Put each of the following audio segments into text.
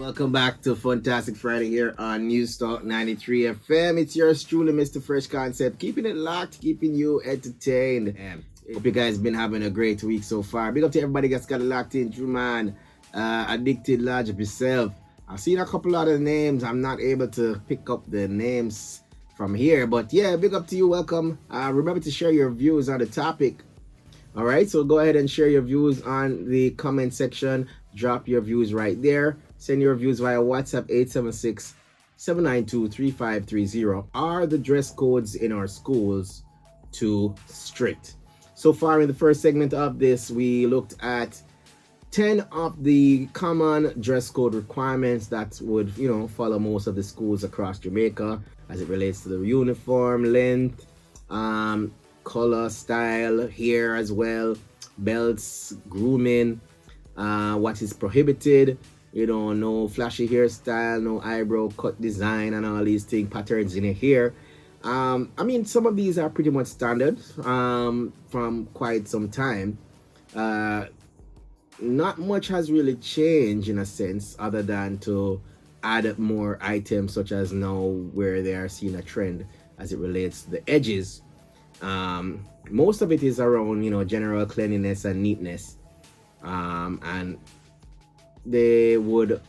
Welcome back to Funtastic Friday here on News Talk 93 FM. It's yours truly, Mr. Fresh Concept, keeping it locked, keeping you entertained. Hope you guys been having a great week so far. Big up to everybody that's got it locked in, true man. Addicted Lodge of yourself. I've seen a couple other names. I'm not able to pick up the names from here, but yeah, big up to you. Welcome. Remember to share your views on the topic. All right, so go ahead and share your views on the comment section. Drop your views right there. Send your views via WhatsApp 876-792-3530. Are the dress codes in our schools too strict? So far in the first segment of this, we looked at 10 of the common dress code requirements that would, follow most of the schools across Jamaica as it relates to the uniform, length, color, style, hair as well, belts, grooming, what is prohibited, no flashy hairstyle, no eyebrow cut design and all these things, patterns in your hair. Some of these are pretty much standard from quite some time. Not much has really changed in a sense, other than to add more items, such as now where they are seeing a trend as it relates to the edges. Most of it is around, general cleanliness and neatness. And they would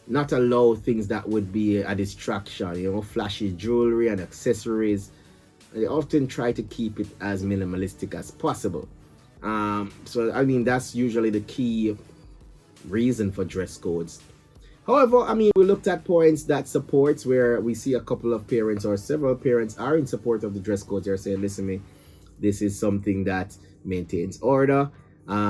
not allow things that would be a distraction, flashy jewelry and accessories. They often try to keep it as minimalistic as possible. That's usually the key reason for dress codes. However, we looked at points that supports where we see a couple of parents or several parents are in support of the dress codes. They're saying, listen me, this is something that maintains order.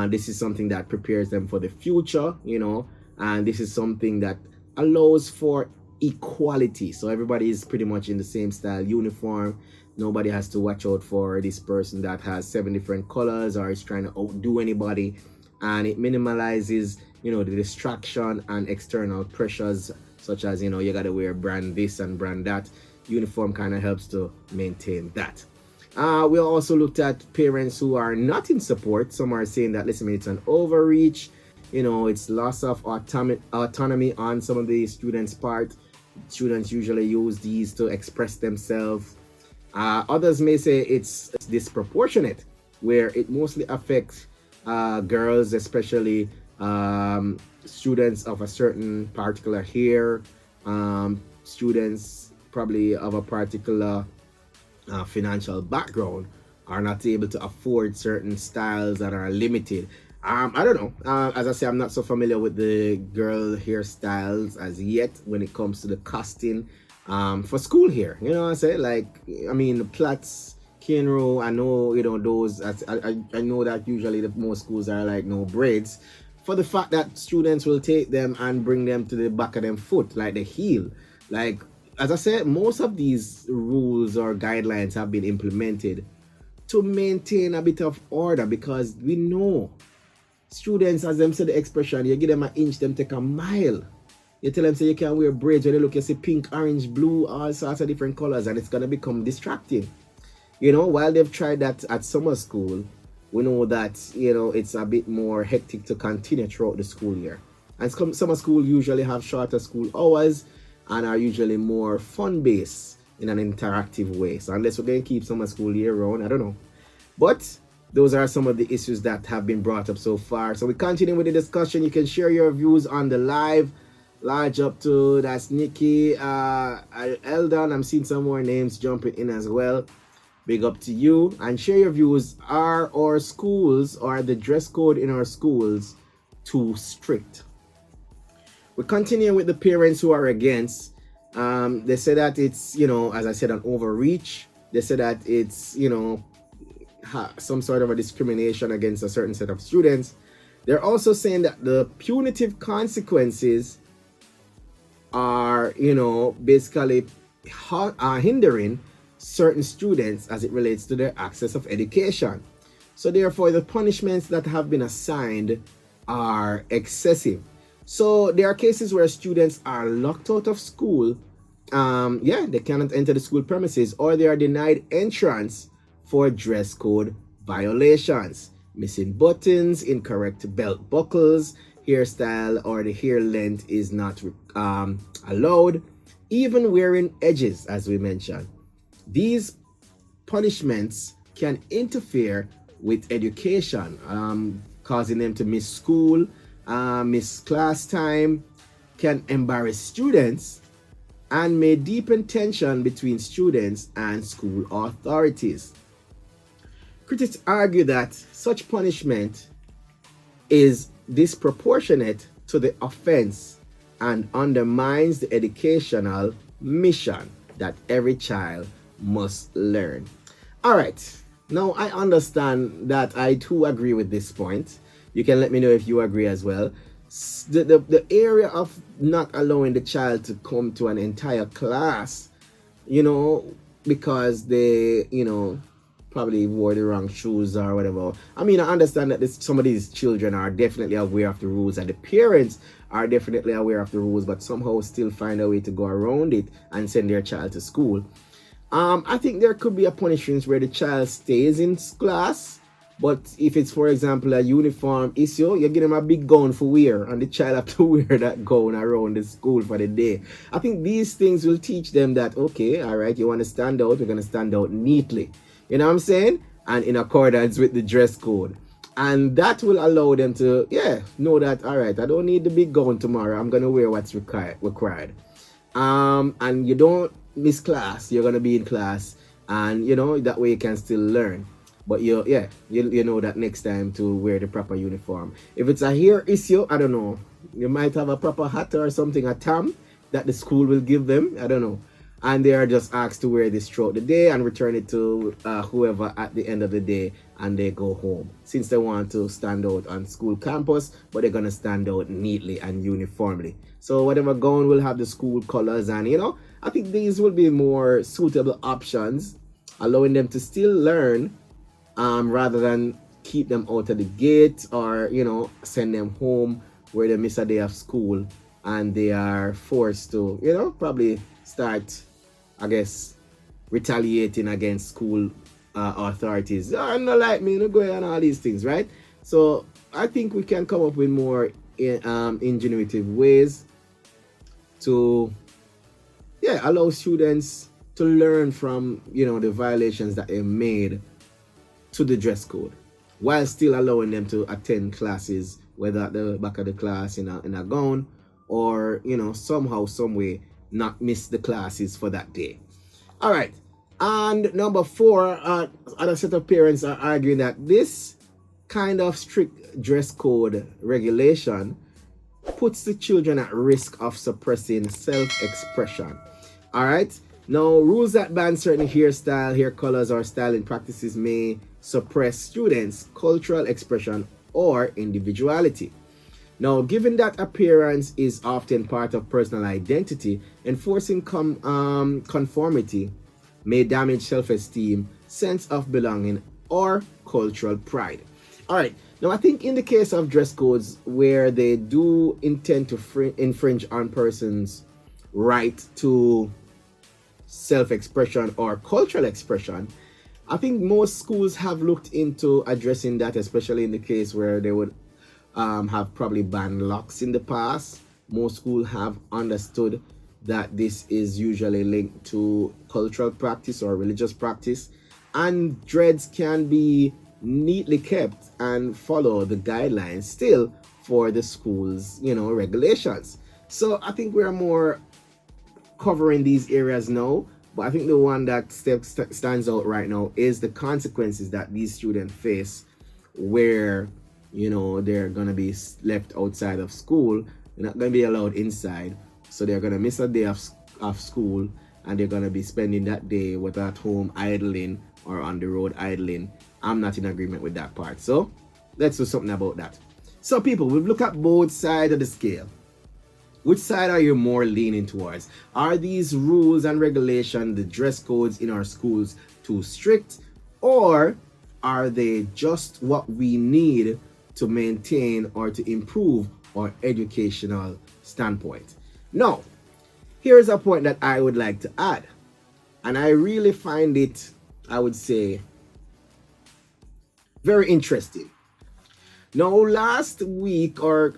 This is something that prepares them for the future, and this is something that allows for equality. So everybody is pretty much in the same style uniform. Nobody has to watch out for this person that has 7 different colors or is trying to outdo anybody. And it minimalizes, the distraction and external pressures, such as, you got to wear brand this and brand that. Uniform kind of helps to maintain that. We also looked at parents who are not in support. Some are saying that, listen, it's an overreach. It's loss of autonomy on some of the students' part. Students usually use these to express themselves. Others may say it's disproportionate, where it mostly affects girls, especially students of a certain particular hair, students probably of a particular financial background are not able to afford certain styles that are limited. I don't know. As I say, I'm not so familiar with the girl hairstyles as yet when it comes to the costing for school hair. You know what I say? The plaits, Kinro, I know, those. I know that usually most schools are no braids. For the fact that students will take them and bring them to the back of them foot, like the heel. As I said, most of these rules or guidelines have been implemented to maintain a bit of order, because we know students, as them say the expression, you give them an inch, them take a mile. You tell them, say you can wear braids, when they look, you see pink, orange, blue, all sorts of different colors, and it's going to become distracting. While they've tried that at summer school, we know that, it's a bit more hectic to continue throughout the school year. And summer school usually have shorter school hours and are usually more fun-based in an interactive way. So unless we're going to keep summer school year round, I don't know. But those are some of the issues that have been brought up so far. So we continue with the discussion. You can share your views on the live. Large up to, that's Nikki, Eldon. I'm seeing some more names jumping in as well. Big up to you. And share your views. Are our schools, or the dress code in our schools, too strict? We continue with the parents who are against. They say that it's, as I said, an overreach. They say that it's, some sort of a discrimination against a certain set of students. They're also saying that the punitive consequences are, basically hindering certain students as it relates to their access of education. So therefore, the punishments that have been assigned are excessive. So there are cases where students are locked out of school. They cannot enter the school premises, or they are denied entrance for dress code violations. Missing buttons, incorrect belt buckles, hairstyle or the hair length is not allowed, even wearing edges, as we mentioned. These punishments can interfere with education, causing them to miss school, miss class time, can embarrass students, and may deepen tension between students and school authorities. Critics argue that such punishment is disproportionate to the offense and undermines the educational mission that every child must learn. All right, now I understand that I too agree with this point. You can let me know if you agree as well. The area of not allowing the child to come to an entire class, because they, probably wore the wrong shoes or whatever. I mean, I understand that some of these children are definitely aware of the rules, and the parents are definitely aware of the rules, but somehow still find a way to go around it and send their child to school. I think there could be a punishment where the child stays in class, but if it's, for example, a uniform issue, you give them a big gown for wear, and the child have to wear that gown around the school for the day. I think these things will teach them that, okay, all right, you want to stand out, we're going to stand out neatly. You know what I'm saying? And in accordance with the dress code. And that will allow them to, know that, all right, I don't need the big gown tomorrow. I'm going to wear what's required. And you don't miss class. You're going to be in class. And, that way you can still learn. But you know that next time to wear the proper uniform. If it's a hair issue, I don't know. You might have a proper hat or something, a tam, that the school will give them. I don't know. And they are just asked to wear this throughout the day and return it to whoever at the end of the day, and they go home. Since they want to stand out on school campus, but they're going to stand out neatly and uniformly. So whatever gown will have the school colors, and I think these will be more suitable options, allowing them to still learn, rather than keep them out of the gate or, send them home where they miss a day of school and they are forced to, probably start, I guess, retaliating against school authorities. I'm not like me, no go on all these things, right? So I think we can come up with more ingenuitive ways to, allow students to learn from, the violations that they made to the dress code, while still allowing them to attend classes, whether at the back of the class in a gown, or, somehow, some way, not miss the classes for that day. All right. And number 4, other set of parents are arguing that this kind of strict dress code regulation puts the children at risk of suppressing self-expression. All right. Now, rules that ban certain hairstyle, hair colors, or styling practices may suppress students' cultural expression or individuality. Now, given that appearance is often part of personal identity, enforcing conformity may damage self-esteem, sense of belonging, or cultural pride. All right. Now, I think in the case of dress codes where they do intend to infringe on persons' right to self-expression or cultural expression, I think most schools have looked into addressing that, especially in the case where they would have probably banned locks in the past. Most schools have understood that this is usually linked to cultural practice or religious practice, and dreads can be neatly kept and follow the guidelines still for the school's regulations. So I think we're more covering these areas now, but I think the one that stands out right now is the consequences that these students face, where they're gonna be left outside of school. They're not gonna be allowed inside, so they're gonna miss a day of school, and they're gonna be spending that day whether at home idling or on the road idling. I'm not in agreement with that part, so let's do something about that. So people, we've looked at both sides of the scale. Which side are you more leaning towards? Are these rules and regulations, the dress codes in our schools, too strict, or are they just what we need to maintain or to improve our educational standpoint? Now, here's a point that I would like to add, and I really find it, I would say, very interesting. Now, last week or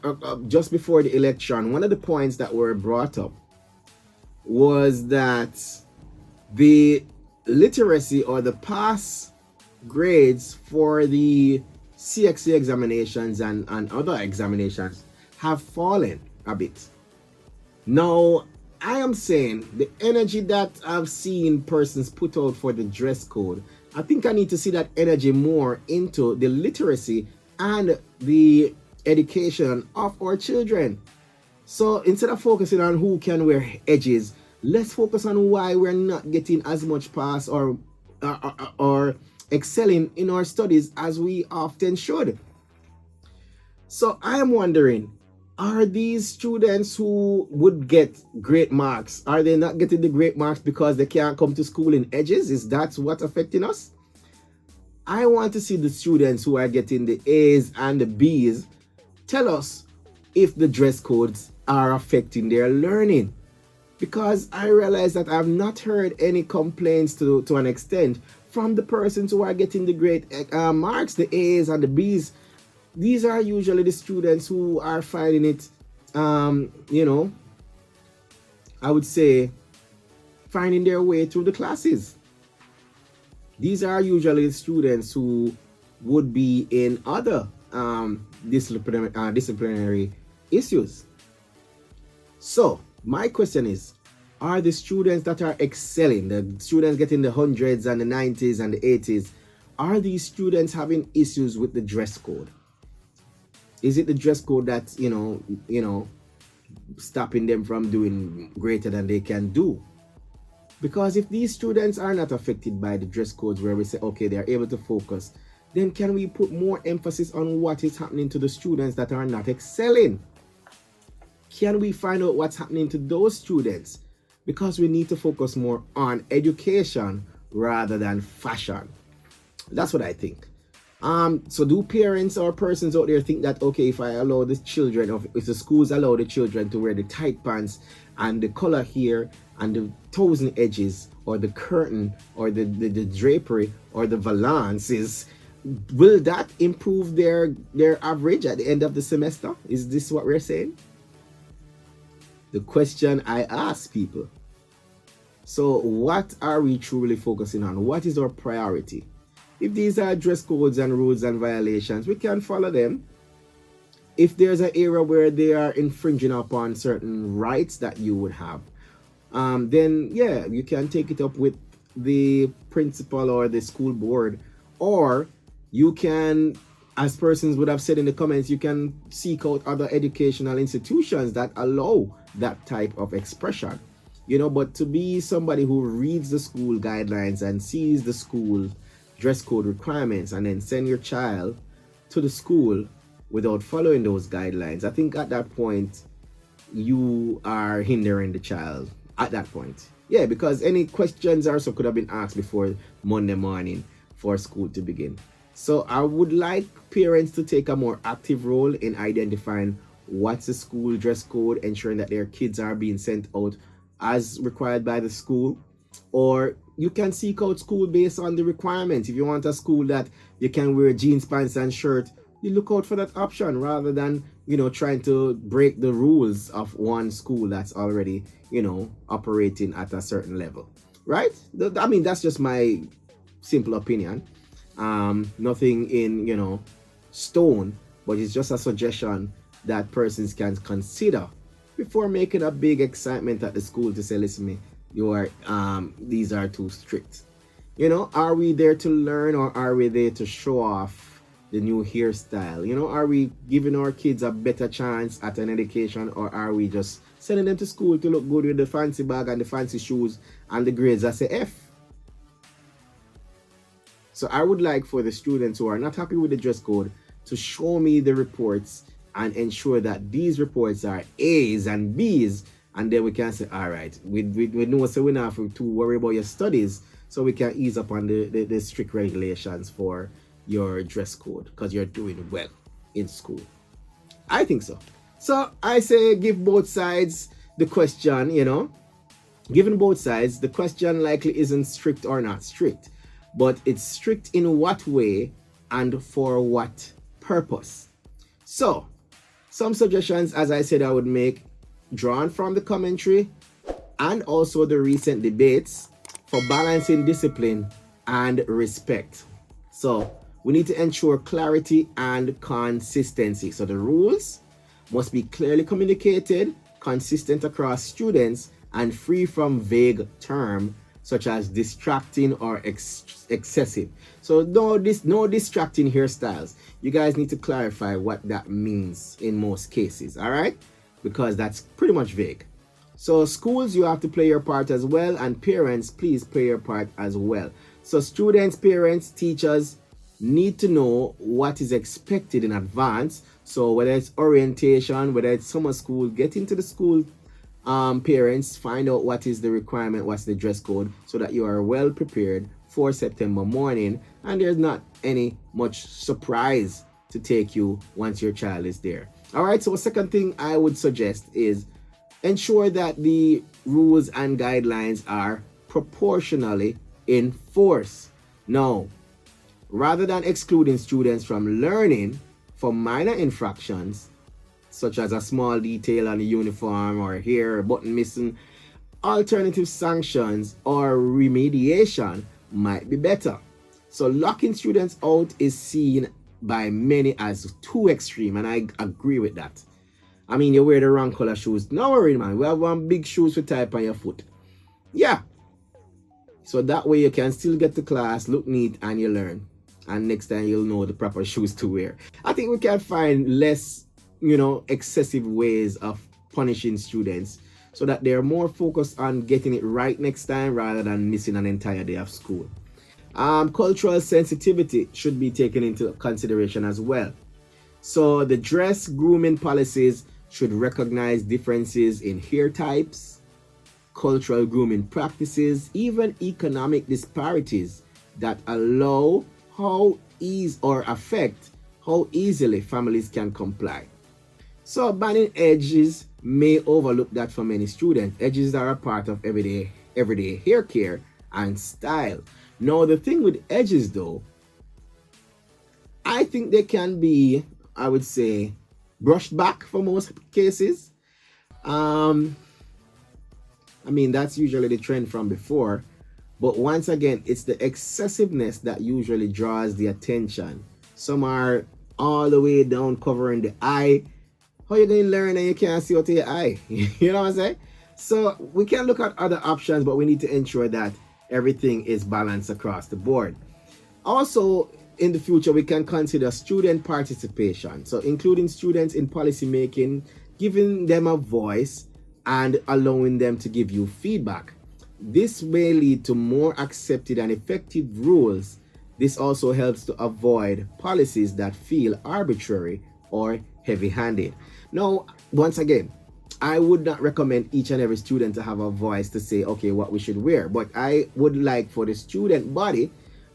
just before the election, one of the points that were brought up was that the literacy or the pass grades for the CXC examinations and other examinations have fallen a bit. Now, I am saying the energy that I've seen persons put out for the dress code, I think I need to see that energy more into the literacy and the education of our children. So instead of focusing on who can wear edges, let's focus on why we're not getting as much pass or excelling in our studies as we often should. So I am wondering, are these students who would get great marks, are they not getting the great marks because they can't come to school in edges? Is that what's affecting us? I want to see the students who are getting the A's and the B's tell us if the dress codes are affecting their learning. Because I realize that I've not heard any complaints to an extent from the persons who are getting the great marks, the A's and the B's. These are usually the students who are finding it, I would say, finding their way through the classes. These are usually the students who would be in other disciplinary issues. So, my question is, are the students that are excelling, the students getting the hundreds and the 90s and the 80s, are these students having issues with the dress code? Is it the dress code that's, stopping them from doing greater than they can do? Because if these students are not affected by the dress codes where we say, okay, they're able to focus, then can we put more emphasis on what is happening to the students that are not excelling? Can we find out what's happening to those students? Because we need to focus more on education rather than fashion. That's what I think. So do parents or persons out there think that, okay, if I allow the children, or if the schools allow the children to wear the tight pants and the color here and the thousand edges or the curtain or the drapery or the valances, will that improve their average at the end of the semester? Is this what we're saying? The question I ask people. So what are we truly focusing on? What is our priority? If these are dress codes and rules and violations, we can follow them. If there's an area where they are infringing upon certain rights that you would have, then yeah, you can take it up with the principal or the school board, or you can, as persons would have said in the comments, you can seek out other educational institutions that allow that type of expression. But to be somebody who reads the school guidelines and sees the school dress code requirements and then send your child to the school without following those guidelines, I think at that point you are hindering the child at that point. Yeah, because any questions or so could have been asked before Monday morning for school to begin. So I would like parents to take a more active role in identifying what's the school dress code, ensuring that their kids are being sent out as required by the school. Or you can seek out school based on the requirements. If you want a school that you can wear jeans, pants and shirt, you look out for that option rather than, trying to break the rules of one school that's already, operating at a certain level, right? I mean, that's just my simple opinion. Nothing in, stone, but it's just a suggestion that persons can consider before making a big excitement at the school to say, listen me, these are too strict. Are we there to learn, or are we there to show off the new hairstyle? Are we giving our kids a better chance at an education, or are we just sending them to school to look good with the fancy bag and the fancy shoes and the grades that say F? So I would like for the students who are not happy with the dress code to show me the reports and ensure that these reports are A's and B's, and then we can say, all right, we know, so we don't have to worry about your studies, so we can ease up on the strict regulations for your dress code because you're doing well in school. I think so. So I say give both sides the question, Given both sides, the question likely isn't strict or not strict, but it's strict in what way and for what purpose. So, some suggestions, as I said, I would make, drawn from the commentary and also the recent debates, for balancing discipline and respect. So, we need to ensure clarity and consistency. So, the rules must be clearly communicated, consistent across students, and free from vague terms such as distracting or excessive. So no distracting hairstyles. You guys need to clarify what that means in most cases, all right? Because that's pretty much vague. So schools, you have to play your part as well, and parents, please play your part as well. So students, parents, teachers need to know what is expected in advance. So whether it's orientation, whether it's summer school, get into the school, parents, find out what is the requirement, what's the dress code, so that you are well prepared for September morning, and there's not any much surprise to take you once your child is there. All right, so a second thing I would suggest is ensure that the rules and guidelines are proportionally enforced. Now, rather than excluding students from learning for minor infractions, such as a small detail on the uniform or hair or button missing, alternative sanctions or remediation might be better. So locking students out is seen by many as too extreme, and I agree with that. I mean, you wear the wrong color shoes. No worry, man. We have one big shoes to type on your foot. Yeah. So that way you can still get to class, look neat, and you learn. And next time you'll know the proper shoes to wear. I think we can find less, excessive ways of punishing students so that they're more focused on getting it right next time rather than missing an entire day of school. Cultural sensitivity should be taken into consideration as well. So the dress grooming policies should recognize differences in hair types, cultural grooming practices, even economic disparities that allow affect how easily families can comply. So banning edges may overlook that for many students. Edges are a part of everyday hair care and style. Now the thing with edges though, I think they can be, I would say, brushed back for most cases. I mean, that's usually the trend from before. But once again, it's the excessiveness that usually draws the attention. Some are all the way down covering the eye. How you going to learn and you can't see out of your eye? You know what I'm saying? So we can look at other options, but we need to ensure that everything is balanced across the board. Also, in the future, we can consider student participation. So including students in policy making, giving them a voice and allowing them to give you feedback. This may lead to more accepted and effective rules. This also helps to avoid policies that feel arbitrary or heavy-handed. Now, once again, I would not recommend each and every student to have a voice to say, okay, what we should wear. But I would like for the student body,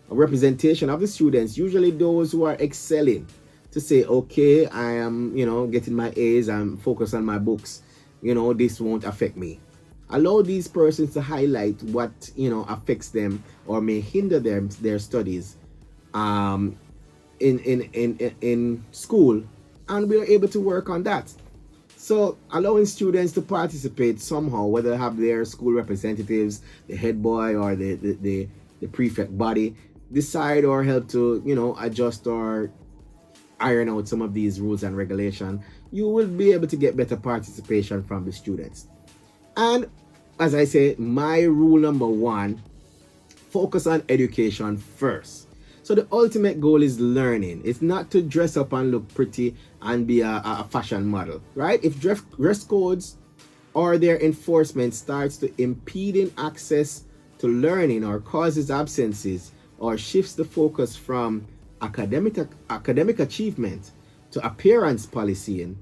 a representation of the students, usually those who are excelling, to say, okay, I am, getting my A's, I'm focused on my books, this won't affect me. Allow these persons to highlight what, affects them or may hinder their studies in school, and we're able to work on that. So allowing students to participate somehow, whether they have their school representatives, the head boy or the prefect body, decide or help to, adjust or iron out some of these rules and regulations, you will be able to get better participation from the students. And as I say, my rule number one, focus on education first. So the ultimate goal is learning. It's not to dress up and look pretty and be a fashion model, right? If dress codes or their enforcement starts to impeding access to learning or causes absences or shifts the focus from academic achievement to appearance policing,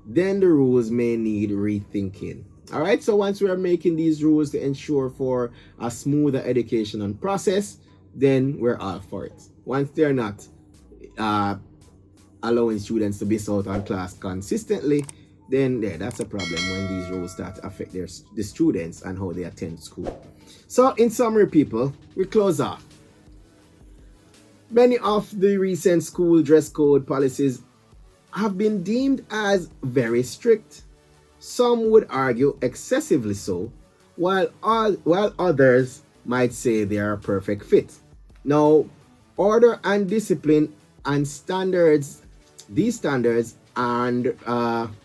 then the rules may need rethinking. All right, so once we are making these rules to ensure for a smoother educational process, then we're all for it. Once they're not allowing students to miss out on class consistently, then that's a problem when these rules start to affect the students and how they attend school. So in summary, people, we close off. Many of the recent school dress code policies have been deemed as very strict. Some would argue excessively so, while others might say they are a perfect fit. Now, order and discipline and standards, these standards, and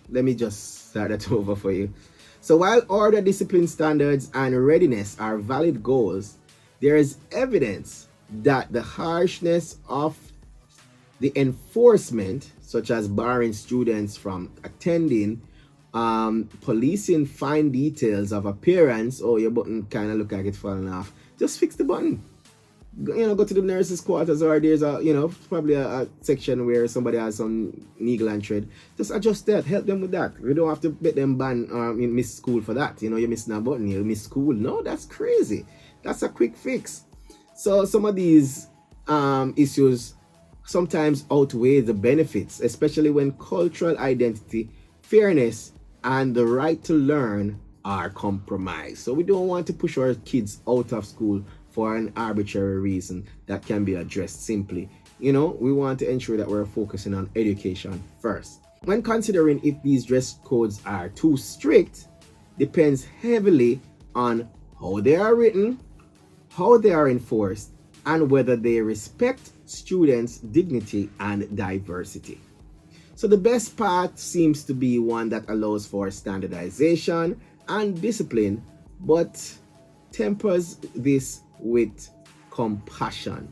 let me just start that over for you. So while order, discipline, standards, and readiness are valid goals, there is evidence that the harshness of the enforcement, such as barring students from attending, policing fine details of appearance, oh, your button kind of look like it's falling off, just fix the button. Go to the nurses' quarters, or there's probably a section where somebody has some needle and thread. Just adjust that, help them with that. We don't have to bet them ban miss school for that. You're missing a button, you miss school. No, that's crazy. That's a quick fix. So some of these issues sometimes outweigh the benefits, especially when cultural identity, fairness, and the right to learn are compromised. So we don't want to push our kids out of school for an arbitrary reason that can be addressed simply. We want to ensure that we're focusing on education first. When considering if these dress codes are too strict, depends heavily on how they are written, how they are enforced, and whether they respect students' dignity and diversity. So the best path seems to be one that allows for standardization and discipline, but tempers this with compassion,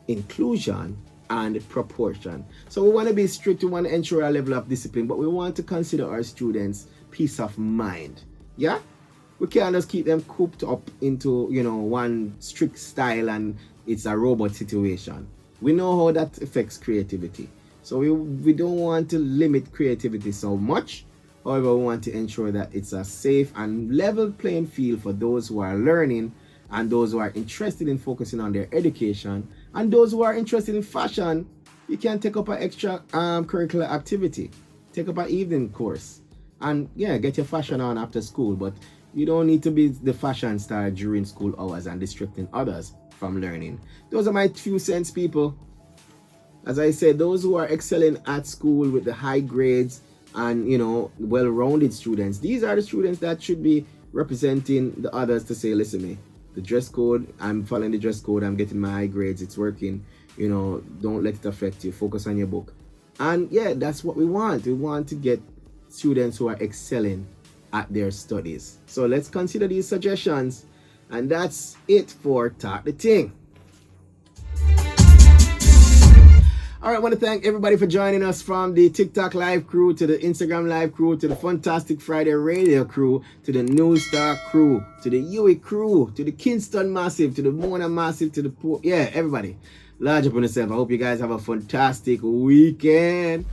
inclusion and proportion. So we want to be strict, we want to ensure a level of discipline, but we want to consider our students' peace of mind. We can't just keep them cooped up into one strict style and it's a robot situation. We know how that affects creativity, so we don't want to limit creativity so much. However, we want to ensure that it's a safe and level playing field for those who are learning, and those who are interested in focusing on their education, and those who are interested in fashion. You can take up an extra curricular activity, take up an evening course, and get your fashion on after school. But you don't need to be the fashion star during school hours and distracting others from learning. Those are my 2 cents, people. As I said, those who are excelling at school with the high grades and well-rounded students, these are the students that should be representing the others to say, listen, me, the dress code, I'm following the dress code, I'm getting my high grades, it's working. Don't let it affect you, focus on your book. And that's what we want. We want to get students who are excelling at their studies. So let's consider these suggestions, and that's it for Talk the Ting. All right, I want to thank everybody for joining us, from the TikTok live crew to the Instagram live crew to the Funtastic Friday radio crew to the New Star crew to the Yui crew to the Kingston Massive to the Mona Massive to the everybody. Large up on yourself. I hope you guys have a fantastic weekend.